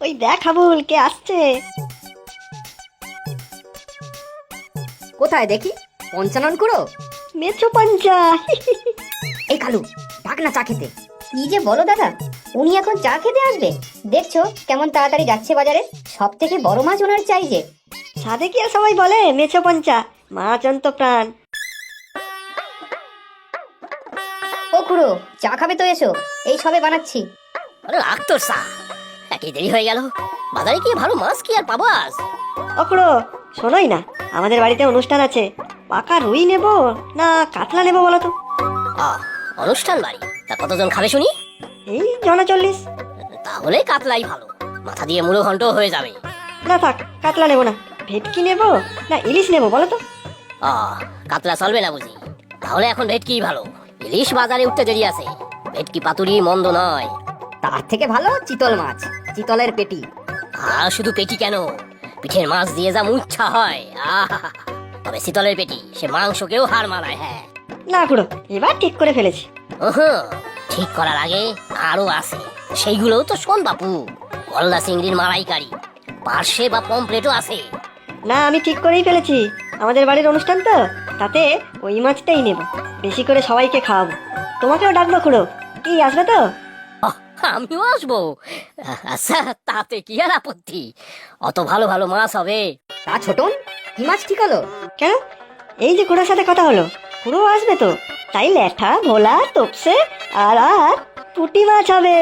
ওই দেখ হাবুল কে আসছে। কোথায় দেখি? পঞ্চানন করো। মেছো পঞ্চা। এই কালু, ডাক না চা খেতে। কি যে বলো দাদা, উনি এখন চা খেতে আসবে? দেখছো কেমন তাড়াতাড়ি যাচ্ছে বাজারে। সব থেকে বড় মাছ ওনার চাই যে। সাধে কি আর সবাই বলে মেছো পঞ্চা, মাছ অন্ত প্রাণ। ও খুড়ো, চা খাবে তো এসো, এই সবে বানাচ্ছি। আরে রাখ তোর চা, একই দেরি হয়ে গেল। বাজারে কি ভালো মাছ কি আর পাবো আজ? অখড়ো শোনোই না, আমাদের বাড়িতে অনুষ্ঠান আছে। পাকা রুই নেবো না কাতলা নেবো বলো তো? অনুষ্ঠান বাড়ি, তা কতজন খাবে শুনি? এই জনা 40। তাহলে কাতলাই ভালো, মাথা দিয়ে মুড়ো ঘন্ট হয়ে যাবে। না থাক, কাতলা নেবো না। ভেটকি নেবো না ইলিশ নেবো বলো তো? কাতলা চলবে না বুঝি? তাহলে এখন ভেটকি ভালো, ইলিশ বাজারে উঠতে দেরি আছে। ভেটকি পাতুরি মন্দ নয়। তার থেকে ভালো চিতল মাছ, চিতলের পেটি। আর শুধু পেটি কেন, পিঠের মাছ দিয়ে যা মুচ্ছা হয়। তবে শীতলের পেটি সে মাংসকেও হার মানায়। হ্যাঁ না খুড়ো, এবার ঠিক করে ফেলেছি। ঠিক করার আগে আরো আছে, সেইগুলোও তো শোন বাপু। গলদা চিংড়ির মালাইকারি, পার্শে বা পমপ্লেটও আছে। না আমি ঠিক করেই ফেলেছি, আমাদের বাড়ির অনুষ্ঠান তো, তাতে ওই মাছটাই নেব। বেশি করে সবাইকে খাওয়াবো। তোমাকেও ডাকবো খুড়ো, কি আসবে তো? আমিও আসবো। আচ্ছা, তাতে কি আর আপত্তি? অত ভালো ভালো মাছ হবে। তা ছোটন, কি মাছ ঠিক হলো? কেন, এই যে খুড়োর সাথে কথা হলো, খুড়ো আসবে তো, তাই ল্যাঠা ভোলা তোপসে আর পুঁটি মাছ হবে।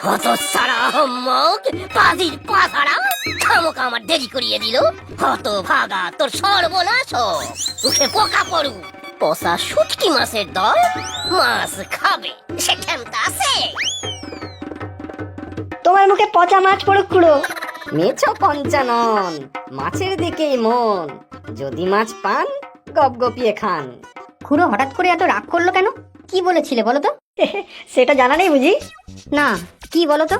হত সারা হম্মক পাজির পাছাড়া, খামোকা আমার দেরি করিয়ে দিল। হত ভাগা তোর সর্বনাশ হোক, মুখে পোকা পড়ু। পচা শুটকি মাছের দল মাছ খাবে, সে ক্ষমতা আছে? তোমার মুখে পচা মাছ পড়ুক খুড়ো। মেছো পঞ্চানন, মাছের দিকেই মন। যদি মাছ পান গপগপিয়ে খান। খুড়ো হঠাৎ করে এত রাগ করলো কেন? কি বলেছিলে বলো তো? সেটা জানা নেই বুঝি? না, কি বলো তো?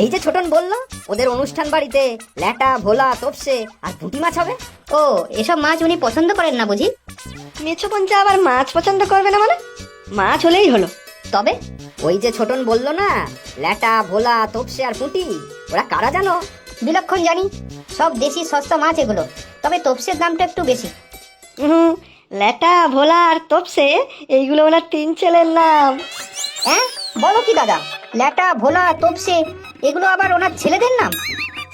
এই যে ছোটন বললো ওদের অনুষ্ঠান বাড়িতে ল্যাটা ভোলা তোপসে আর পুঁটি মাছ হবে। ও, এসব মাছ উনি পছন্দ করেন না বুঝি? মেছো পঞ্চা আবার মাছ পছন্দ করবে না মানে? মাছ হলেই হলো। তবে ওই যে ছোটন বললো না, ল্যাটা ভোলা তোপসে আর পুঁটি, ওরা কারা জানো? বিলক্ষণ জানি, সব দেশি সস্তা মাছ এগুলো। তবে তোপসের দামটা একটু বেশি। ল্যাটা ভোলা আর তোপসে এইগুলো ওনার 3 ছেলের নাম। হ্যাঁ বলো কি দাদা? ল্যাটা ভোলা তোপসে এগুলো আবার ওনার ছেলেদের নাম?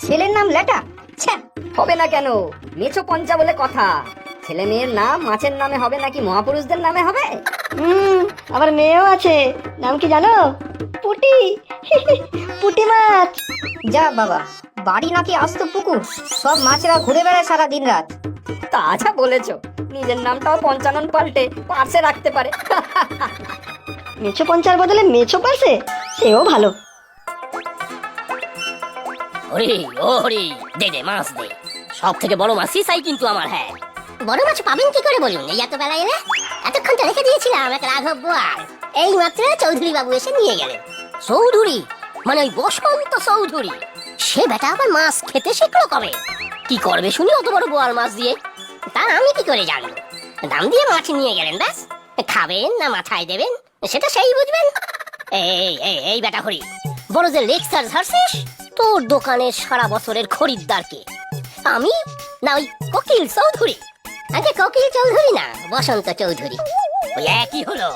ছেলের নাম ল্যাটা? ছ্যা, হবে না কেন? মেছো পঞ্চা বলে কথা। ছেলে মেয়ের নাম মাছের নামে হবে নাকি মহাপুরুষদের নামে হবে? আবার মেয়েও আছে, নাম কি জানো? পুটি। পুটি মাছ। যা বাবা, বাড়ি নাকি আস্ত পুকুর, সব মাছেরা ঘুরে বেড়ায় সারা দিন রাত। তা আচ্ছা বলেছো, নিজের নামটাও পঞ্চানন পাল্টে পার্সে রাখতে পারে। মেছো পঞ্চার বদলে মেছো পাশে, সেও ভালো। হরি ও হরি, দে দে মাছ দে, সব থেকে বড় মাছই চাই কিন্তু আমার। হ্যাঁ, বড় মাছ পাবেন কি করে বলুন? এই এত বেলা এলে? এতক্ষণ তো রেখে দিয়েছিলাম এক রাঘব বোয়াল, এই মাত্র চৌধুরী বাবু এসে নিয়ে গেলেন। চৌধুরী মানে ওই বসন্ত চৌধুরী? সে বেটা আবার মাছ খেতে শিখলো কবে? কি করবে শুনি অত বড় বোয়াল মাছ দিয়ে? তা আমি কি করে জানবো? দাম দিয়ে মাছ নিয়ে গেলেন, ব্যাস। খাবেন না মাথায় দেবেন সেটা সেই বুঝবেন। এই এই এই বেটা হরি, বড় যে লেকচার ঝাড়ছিস, তোর দোকানের সারা বছরের খরিদ্দারকে আমি না ওই কোকিল চৌধুরী? আগে কোকিল চৌধুরী না বসন্ত চৌধুরী, ওই একই হলো।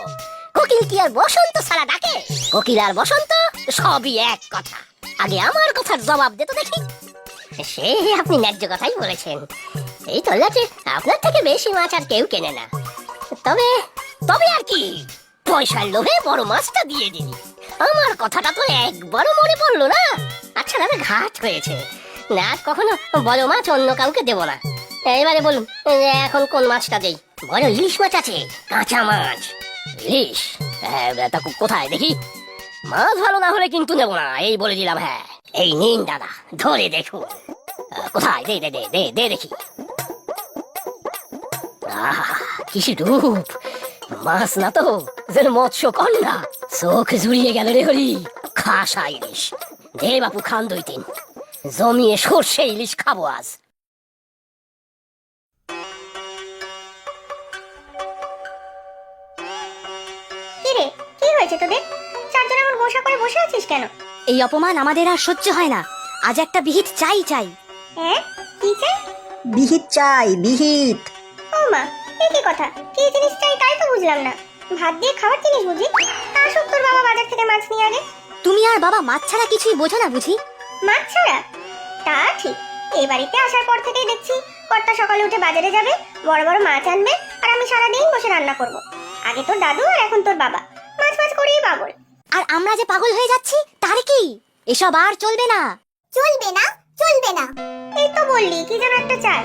কোকিল কি আর বসন্ত ছাড়া ডাকে? কোকিল আর বসন্ত সবই এক কথা। আগে আমার কথার জবাব দে তো দেখি। সে আপনি ন্যায্য কথাই বলেছেন, এই তল্লাটে আপনার থেকে বেশি মাছ আর কেউ কেনে না। তবে তবে আর কি, পয়সার লোভে বড় মাছটা দিয়ে দিলি। আমার কথাটা তো একবারও মনে পড়লো না। আচ্ছা দাদা, ঘাট হয়েছে না, কখনো বড় মাছ অন্য কাউকে দেব না। এবারে বলুন এখন কোন মাছটা দেই? বড় ইলিশ মাছ আছে, কাঁচা মাছ। ইলিশ? তা কোথায় দেখি? মাছ ভালো না হলে কিন্তু নেব না, এই বলে দিলাম। হ্যাঁ, এই নিন দাদা, ধরে দেখুন। কোথায়? দে দে দে দে দে দেখি। কিসি রূপ! মাছ না তো, যেন মৎস্য কন্যা। চোখ জুড়িয়ে গেল রে হরি। খাসা ইলিশ দে বাপু, খান 2-3, জমিয়ে সর্ষে ইলিশ খাবো আজ। কিরে, কি হয়েছে তোদের? চারজন এমন গোসা করে বসে আছিস কেন? এই অপমান আমাদের আর সহ্য হয় না। আজ একটা বিহিত চাই চাই। হ্যাঁ, কি চাই? বিহিত চাই, বিহিত। ও মা, এ কি কথা? কি জিনিস চাই তাই তো বুঝলাম না। ভাত দিয়ে খাওয়ার জিনিস বুঝি? আসুক তোর বাবা বাজার থেকে মাছ নিয়ে আগে। তুমি আর বাবা মাছ ছাড়া কিছুই বোঝো না বুঝি? মাছ ছাড়া? তা ঠিক। এই বাড়িতে আসার পর থেকেই দেখছি কর্তা সকালে উঠে বাজারে যাবে, বড় বড় মাছ আনবে, আর আমি সারাদিন বসে রান্না করব। আগে তোর দাদু আর এখন তোর বাবা মাছ মাছ করেই পাগল। আর আমরা যে পাগল হয়ে যাচ্ছি তার কি? এসব আর চলবে না। চলবে না, চলবে না। এই তো বললি কি যেন একটা চাই,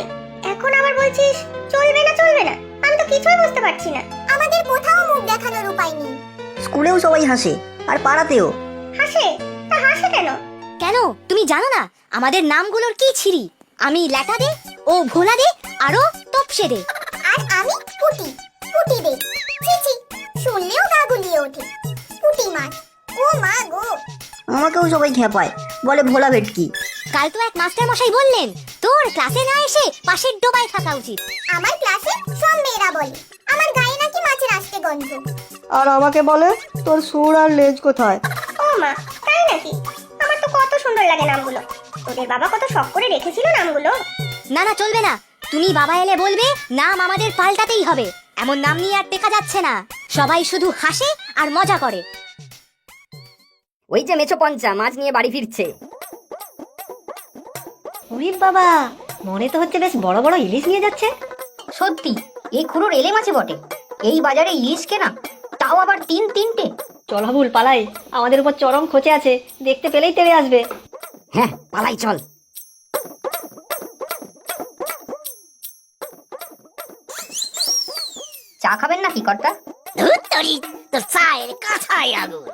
এখন আবার বলছিস চলবে না চলবে না। আমি তো কিছুই বুঝতে পারছি না। আমাদের কোথাও মুখ দেখানোর উপায় নেই। স্কুলেও সবাই হাসে, আর পাড়াতেও। হাসে? তা হাসে কেন? কেন তুমি জানো না আমাদের নামগুলোর কি ছিরি? আমি ল্যাটা দে, ও ভোলা দে, আরো তপসে দে। আর আমি পুটি, পুটি দে। চিচি, শুনলেও গা গুলিয়ে ওঠে। পুটি মাছ, ও মা গো। আমাকেও সবাই খেপায়, বলে ভোলা ভেটকি। কাল তো এক মাস্টার মশাই বললেন তোর ক্লাসে না এসে পাশের ডোবায় থাকা উচিত। আমার ক্লাসে সব মেয়েরা বলে আমার গায়ে নাকি মাছের আষ্টে গন্ধ। আর আমাকে বলে তোর সুর আর লেজ কোথায়। ও মা, তাই নাকি? আমার তো কত সুন্দর লাগে নামগুলো। তোদের বাবা কত শখ করে রেখেছিল নামগুলো। না না চলবে না, তুমি বাবা এলে বলবে নাম আমাদের পাল্টাতেই হবে। এমন নাম নিয়ে আর টেকা যাচ্ছে না। সবাই শুধু হাসে আর মজা করে। ওই যে মেছো পঞ্চা মাছ নিয়ে বাড়ি ফিরছে। ওরে বাবা, মনে তো হচ্ছে বেশ বড় বড় ইলিশ নিয়ে যাচ্ছে। সত্যি, এই খুড়োর এলে মাছে বটে। এই বাজারে ইলিশ কেনা, তাও আবার তিনটে। চল হাবুল পালাই, আমাদের উপর চরম খোঁচে আছে, দেখতে পেলেই তেড়ে আসবে। হ্যাঁ, পালাই চল। চা খাবেন নাকি কর্তা? ধুর তোরি, তোর চায়ের কাঁথায় আগুন।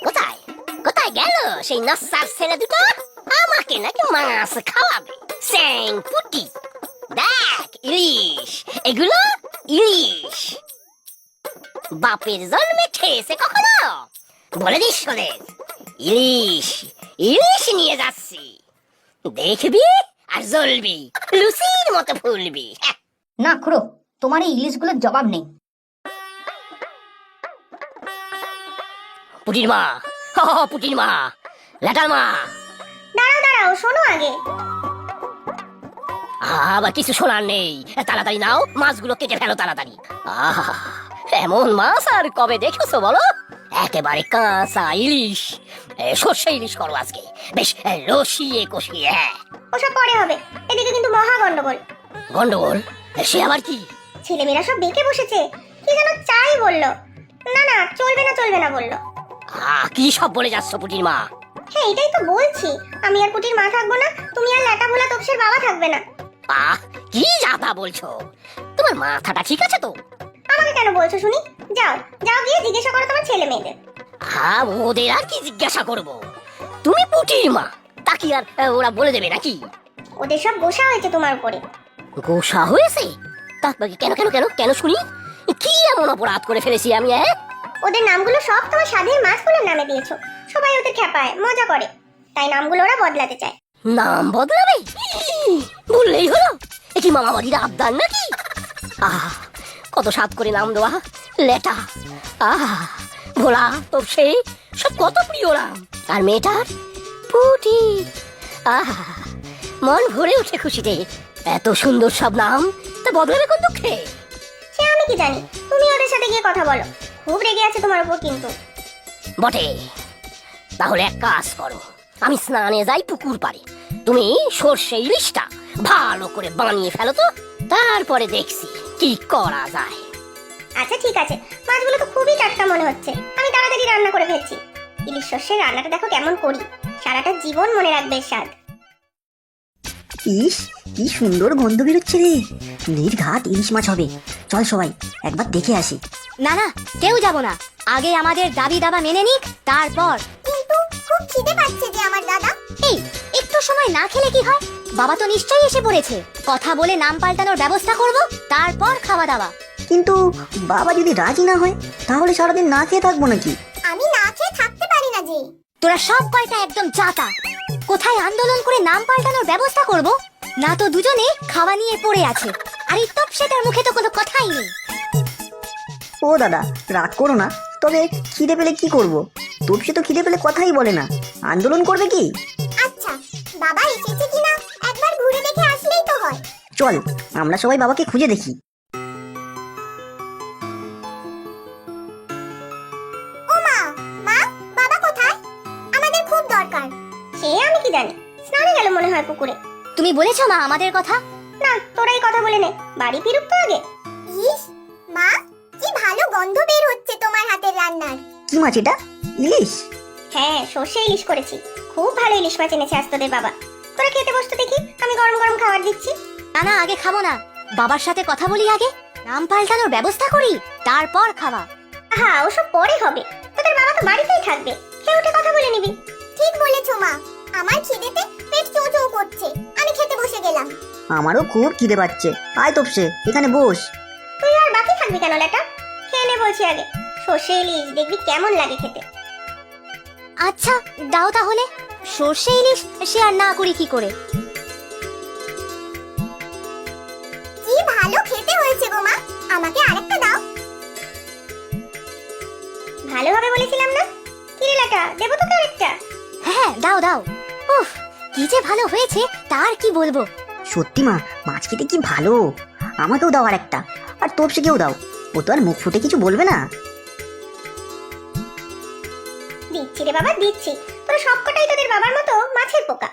কোথায় কোথায় গেল সেই নস্যার ছেলে দুটো? আমাকে নাকি মাছ খাওয়াবে। স্যাং পুটি, দেখ ইলিশ, এগুলো ইলিশ। বাপের জন্মে খেয়েছে কখনো? বলে দিস শোনে, ইলিশ ইলিশ নিয়ে যাচ্ছি। দেখবি আর জ্বলবি, লুচির মতো ফুলবি। না খুড়ো, তোমার এই ইলিশগুলোর জবাব নেই। পুটির মা, পুটির মা, ল্যাটার মা। দাঁড়াও দাঁড়াও, শোনো আগে। আবার কিছু শোনার নেই, তাড়াতাড়ি নাও, মাছগুলো কেটে ফেলো তাড়াতাড়ি। আহা, এমন মাছ আর কবে দেখেছো বলো? একেবারে কাঁচা ইলিশ। সর্ষে ইলিশ করো আজকে, বেশ রসিয়ে কষিয়ে। ওসব পরে হবে, এদিকে কিন্তু মহা গন্ডগোল। গন্ডগোল? সে আবার কি? ছেলেমেয়েরা সব বেঁকে বসেছে, কি যেন চাই বললো। না না, চলবে না চলবে না বললো। কি সব বলে যাচ্ছ পুটির মা? হ্যাঁ, এটাই তো বলছি। আমি আর পুটির মা থাকবো না, তুমি আর ল্যাটা ভোলা তপসের বাবা থাকবে না। কি যাতা বলছো? তোমার মাথাটা ঠিক আছে তো? আমাকে কেন বলছো শুনি? যাও যাও, গিয়ে জিজ্ঞাসা করো তোমার ছেলে মেয়েদের। ওদের আর কি জিজ্ঞাসা করব? তুমি পুটির মা, তা কি আর ওরা বলে দেবে নাকি? ওদের সব গোসা হয়েছে তোমার উপরে। গোসা হয়েছে? তা কেন কেন কেন কেন শুনি? কি এমন অপরাধ করে ফেলেছি আমি? ওদের নামগুলো সব তোমার স্বাধীন মাছগুলোর নামে দিয়েছো। সবাই ওদের খেপায়, মজা করে, তাই নামগুলো ওরা বদলাতে চায়। নাম বদলাবে? বললেই হলো। এ কি মামা বাড়ির আবদার নাকি? কত সাত করে নাম দেওয়া। লেটা, ভোলা, তপসে, সব কত প্রিয় নাম। আর মেয়েটার পুটি। মন ভরে উঠে খুশিতে। এত সুন্দর সব নাম, তা বদলাবে কোন দুঃখে? সে আমি কি জানি, তুমি ওদের সাথে গিয়ে কথা বলো। খুব রেগে আছে তোমার উপর কিন্তু। বটে, তাহলে এক কাজ করো, আমি স্নানে যাই পুকুর পাড়ে, তুমি সর্ষে ইলিশটা ভালো করে বানিয়ে ফেলো তো, তারপরে দেখছি কি করা যায়। আচ্ছা ঠিক আছে, মাছগুলো তো খুবই টাটকা মনে হচ্ছে। আমি তাড়াতাড়ি রান্না করে ফেলছি। ইলিশ সর্ষের রান্নাটা দেখো কেমন করি, সারাটা জীবন মনে রাখবে এর স্বাদ। ইস, কি সুন্দর গন্ধ বেরোচ্ছে রে। নির্ঘাত ইলিশ মাছ হবে। চল সবাই একবার দেখে আসি। না না, কেউ যাব না। আগে আমাদের দাবি দাবা মেনে নিক, তারপর। কিন্তু খুব খিদে পাচ্ছে যে আমার দাদা। এই একটু সময় না খেলে কি হয়? বাবা তো নিশ্চয়ই এসে পড়েছে। কথা বলে নাম পাল্টানোর ব্যবস্থা করব, তারপর খাওয়া দাওয়া। কিন্তু বাবা যদি রাজি না হয়, তাহলে সারাদিন না খেয়ে থাকবো নাকি? আমি না খেয়ে থাকতে পারি না যে। তোরা সব কয়টা একদম চাতা। কোথায় আন্দোলন করে নাম পাল্টানোর ব্যবস্থা করব, না তো দুজনে খাওয়া নিয়ে পড়ে আছে। আর এই তপসেটার মুখে তো কোনো কথাই নেই। ও দাদা, রাগ করো না। তবে খিদে পেলে কি করব? তপসে তো খিদে পেলে কথাই বলে না। আন্দোলন করবে কি? আচ্ছা, বাবা এসেছে কিনা একবার ঘুরে দেখে আসলেই তো হয়। চল আমরা সবাই বাবাকে খুঁজে দেখি। ও মা, মা, বাবা কোথায়? আমাদের খুব দরকার। সে আমি কি জানি, স্নানে গেল মনে হয় পুকুরে। তুমি বলেছো মা আমাদের কথা? না, তোরাই কথা বলে নে, বাড়ি ফিরুক তো আগে। ইস, মা, কি ভালো গন্ধ বের হচ্ছে তোমার হাতের রান্নার। কি মাছ এটা? ইলিশ? হ্যাঁ, সর্ষে ইলিশ করেছি। খুব ভালো ইলিশ মাছ এনেছে আজ তোদের বাবা। তোরা খেতে বসতে দেখি, আমি গরম গরম খাবার দিচ্ছি। না না, আগে খাবো না, বাবার সাথে কথা বলি আগে, নাম পাল্টানোর ব্যবস্থা করি, তারপর খাওয়া। হ্যাঁ, ওসব পরে হবে, তোদের বাবা তো বাড়িতেই থাকবে, খেয়ে উঠে কথা বলে নিবি। ঠিক বলেছো মা, আমার খিদেতে পেট চৌ চৌ করছে, আমি খেতে বসে গেলাম। আমারও খুব খিদে পাচ্ছে। আয় তপসে, এখানে বস। তুই আর বাকি থাকবি কেন লেটা? খেয়ে নে বলছি আগে। সর্ষে ইলিশ দেখবি কেমন লাগে খেতে। আচ্ছা দাও তাহলে, সর্ষে ইলিশ সে আর না করি কি করে। কি ভালো খেতে হয়েছে গো মা, আমাকে আরেকটা দাও। ভালো হবে বলেছিলাম না? কি রে লেটা, দেবো তোকে আরেকটা? হ্যাঁ দাও দাও। উফ, কি যে ভালো হয়েছে তার কি বলবো। সত্যি মা, মাছ খেতে কি ভালো। আমাকেও দাও আর একটা, আর তপসেকেও দাও, ও তো আর মুখ ফুটে কিছু বলবে না। দিচ্ছি রে বাবা, দিচ্ছি। তোরা সবকটাই তোদের বাবার মতো মাছের পোকা।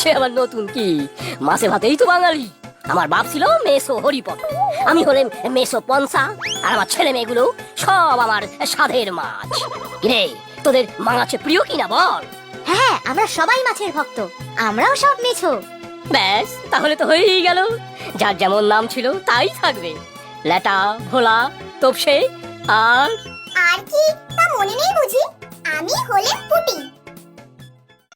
সে আবার নতুন কি? মাছে ভাতেই তো বাঙালি। আমার বাপ ছিল মেসো হরিপদ, আমি হলেন মেসো পনসা, আর আমার ছেলে মেয়েগুলো সব আমার স্বাদের মাছ। রে, তোদের মাছ প্রিয় কিনা বল? হ্যাঁ, আমরা সবাই মাছের ভক্ত, আমরাও সব মেছো। ব্যাস, তাহলে তো হয়েই গেল। যার যেমন নাম ছিল তাই থাকবে। লেটা, ভোলা, তপসে আর আর কি তা মনে নেই বুঝি? আমি হলেন